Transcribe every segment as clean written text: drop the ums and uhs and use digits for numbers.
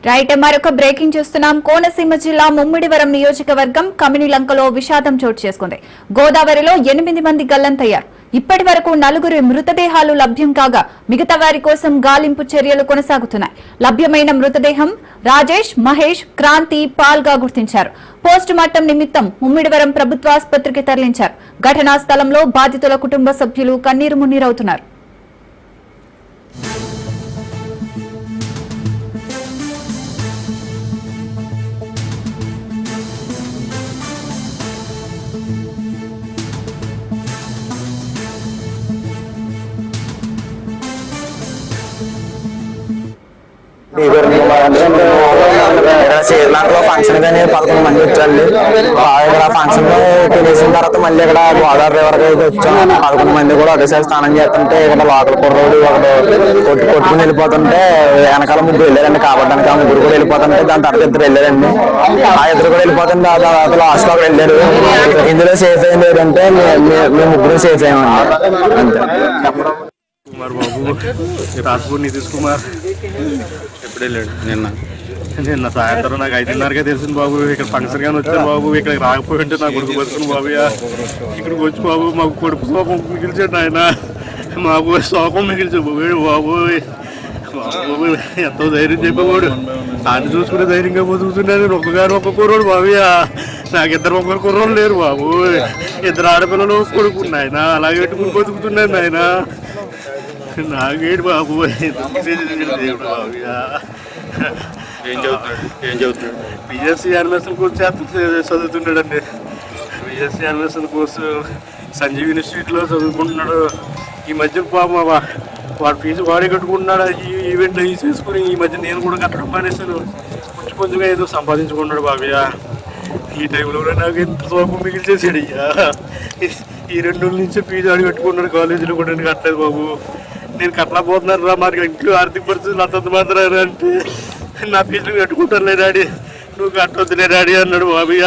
Right మరొక breaking చూస్తున్నాం. కోనసీమ జిల్లా ముమ్మిడివరం నియోజకవర్గం కమినిలంకలో విషాదం చోటు చేసుకుంది. గోదావరిలో 8 మంది గల్లంతయ్యారు. ఇప్పటి వరకు 4 మృతదేహాలు లభ్యం కాగా మిగతా వారి కోసం గాలింపు చర్యలు కొనసాగుతున్నాయి. లభ్యమైన మృతదేహం రాజేష్, మహేష్, క్రాంతి, పాల్గా గుర్తించారు. పోస్ట్ మార్టం నిమిత్తం ముమ్మిడివరం ప్రభుత్వ ఆసుపత్రికి తరలించారు. ఘటనా స్థలంలో బాధితుల కుటుంబ సభ్యులు కన్నీరు మున్నీరవుతున్నారు. శ్రీలంకలో ఫంక్షన్ కానీ 11 మంది వచ్చారండి. ఇక్కడ ఫంక్షన్ లో తినేసిన తర్వాత మళ్ళీ ఇక్కడ గోదావరి రివర్ వచ్చాము. 11 మంది కూడా ఒకేసారి స్నానం చేస్తుంటే ఇక్కడ లోకల్ కుర్రోడు ఒకడు కొట్టుకుని వెళ్ళిపోతుంటే వెనకాల 3 వెళ్ళారండి. కాబట్టి 3 కూడా వెళ్ళిపోతుంటే దాని తర్వాత 2 వెళ్ళారండి. ఆ 2 కూడా వెళ్ళిపోతుంటే ఆ తర్వాత లాస్ట్ లో వెళ్ళారు. ఇందులో సేఫ్ అయింది ఏంటంటే మేము 3 సేఫ్ అయ్యామండి అంతే. కుమార్ బాబు రాజ్పూర్ నితీష్ కుమార్ ఎప్పుడు వెళ్ళాడు? నిన్న సాయంత్రం నాకు 5:30కే తెలిసింది బాబు. ఇక్కడ ఫంక్షన్ కానీ వచ్చాను బాబు. ఇక్కడికి రాకపోయి ఉంటే నా కొడుకు బతుకుని బాబు. ఇక్కడికి వచ్చి బాబు మాకు కొడుకు శోకం మిగిల్చాడు ఆయన. మాకు శోకం మిగిల్చాడు బాబు. ఎంతో ధైర్యం చెప్పేవాడు. ఆయన చూసుకునే ధైర్యంగా బతుకుతున్నాను. ఒక్క కుర్రోడు బాబు. నాకు 2 కుర్రోళ్ళు లేరు బాబు. 2 ఆడపిల్లలు కొడుకున్నా ఆయన. అలాగే పెట్టుకుని బతుకుతున్నాను ఆయన. నాగేడు బాబు దేవుడు బాబు. ఏం చదువుతున్నాడు? బిఎస్సీ యానిమేషన్ కోర్సు చదువుతుంటాడండి. బిఎస్సీ యానిమేషన్ కోర్సు సంజీవ్ ఇన్స్టిట్యూట్లో చదువుకుంటున్నాడు. ఈ మధ్య బాబు వాడు ఫీజు వాడే కట్టుకుంటున్నాడు. ఈ ఈవెంట్ అవి చేసుకుని ఈ మధ్య నేను కూడా కట్టడం మానేశాను. కొంచెంగా ఏదో సంపాదించుకున్నాడు బాబయ్య. ఈ టైంలో నాకు ఎంత సోపం మిగిల్చేసాడు అయ్యా. ఈ 2 రోజుల నుంచి ఫీజు ఆడి కట్టుకున్నాడు. కాలేజీలో కూడా నేను కట్టలేదు బాబు. నేను కట్టలేకపోతున్నాను రా. మరి ఇంట్లో ఆర్థిక పరిస్థితులు అంతంత మాత్రం అంటే నా ఫీజులు కట్టుకుంటానులే డాడీ, నువ్వు కట్టొద్దులే డాడీ అన్నాడు బాబయ్య.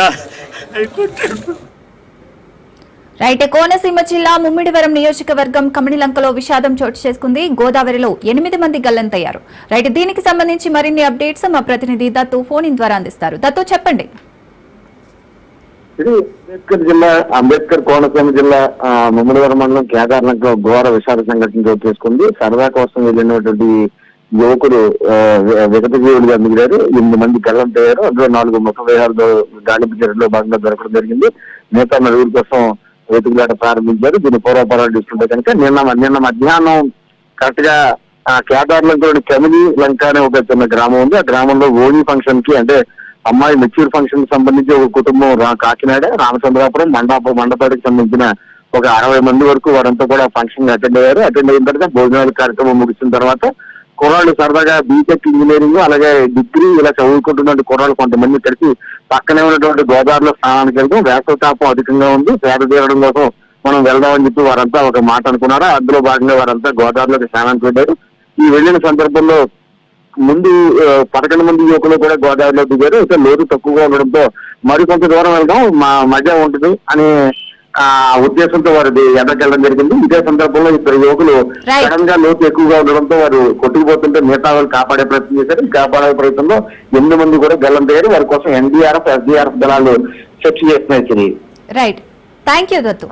రైట్ కోనసీమ జిల్లా ముమ్మిడివరం నియోజకవర్గం కమినిలంకలో విషాదం చోటు చేసుకుంది. గోదావరిలో 8 మంది గల్లంతయ్యారు. రైట్ దీనికి సంబంధించి మరిన్ని అప్డేట్స్ మా ప్రతినిధి దత్తు ఫోన్ ఇన్ ద్వారా అందిస్తారు. దత్తు చెప్పండి. అంబేద్కర్ కోనసీమ జిల్లా ముమ్మిడివరం మండలం కేదార్లంకలో ఘోర విషాద సంఘటన చోటు చేసుకుంది. సరదా కోసం వెళ్ళినటువంటి యువకుడు విగత జీవులుగా మిగిలారు. 8 మంది గల్లంతయ్యారు. అందులో 4 మృతదేహాలు గాలింపు చర్యలో భాగంగా దొరకడం జరిగింది. మిగతా 4 కోసం వెతుకులాట ప్రారంభించారు. దీన్ని పూర్వపరాలు చూస్తుంటే కనుక నిన్న మధ్యాహ్నం కరెక్ట్ గా కేదార్లంకలోని కమిని లంక అనే ఒక చిన్న గ్రామం ఉంది. ఆ గ్రామంలో ఓణి ఫంక్షన్ కి అంటే అమ్మాయి మెచ్యూర్ ఫంక్షన్ కి సంబంధించి ఒక కుటుంబం కాకినాడ, రామచంద్రాపురం, మండపేటకి సంబంధించిన ఒక 60 మంది వరకు వారంతా కూడా ఫంక్షన్ అటెండ్ అయ్యారు. అటెండ్ అయిన తర్వాత భోజనాల కార్యక్రమం ముగిసిన తర్వాత కుర్రాళ్ళు సరదాగా బీటెక్ ఇంజనీరింగ్ అలాగే డిగ్రీ ఇలా చదువుకుంటున్న కుర్రాళ్ళు కొంతమంది కలిసి పక్కనే ఉన్నటువంటి గోదావరిలో స్నానానికి వెళ్తాం. వేసవి తాపం అధికంగా ఉంది, సేద తీరడం కోసం మనం వెళ్దామని చెప్పి వారంతా ఒక మాట అనుకున్నారు. అందులో భాగంగా వారంతా గోదావరిలోకి స్నానానికి వెళ్ళారు. ఈ వెళ్ళిన సందర్భంలో ముందు 11 మంది యువకులు కూడా గోదావరిలో దిగారు. అయితే లోతు తక్కువగా ఉండడంతో మరికొంత దూరం వెళ్దాం మజా ఉంటుంది అనే ఉద్దేశంతో వారు ఎదకెళ్ళడం జరిగింది. ఇదే సందర్భంలో 2 యువకులు సడన్ గా లోతు ఎక్కువగా ఉండడంతో వారు కొట్టుకుపోతుంటే మిగతా వాళ్ళు కాపాడే ప్రయత్నం చేశారు. కాపాడే ప్రయత్నంలో 8 మంది కూడా గల్లంతయ్యారు. వారి కోసం ఎన్డీఆర్ఎఫ్, ఎస్డీఆర్ఎఫ్ దళాలు సెర్చ్ చేస్తున్నాయి. Right, thank you Dattu.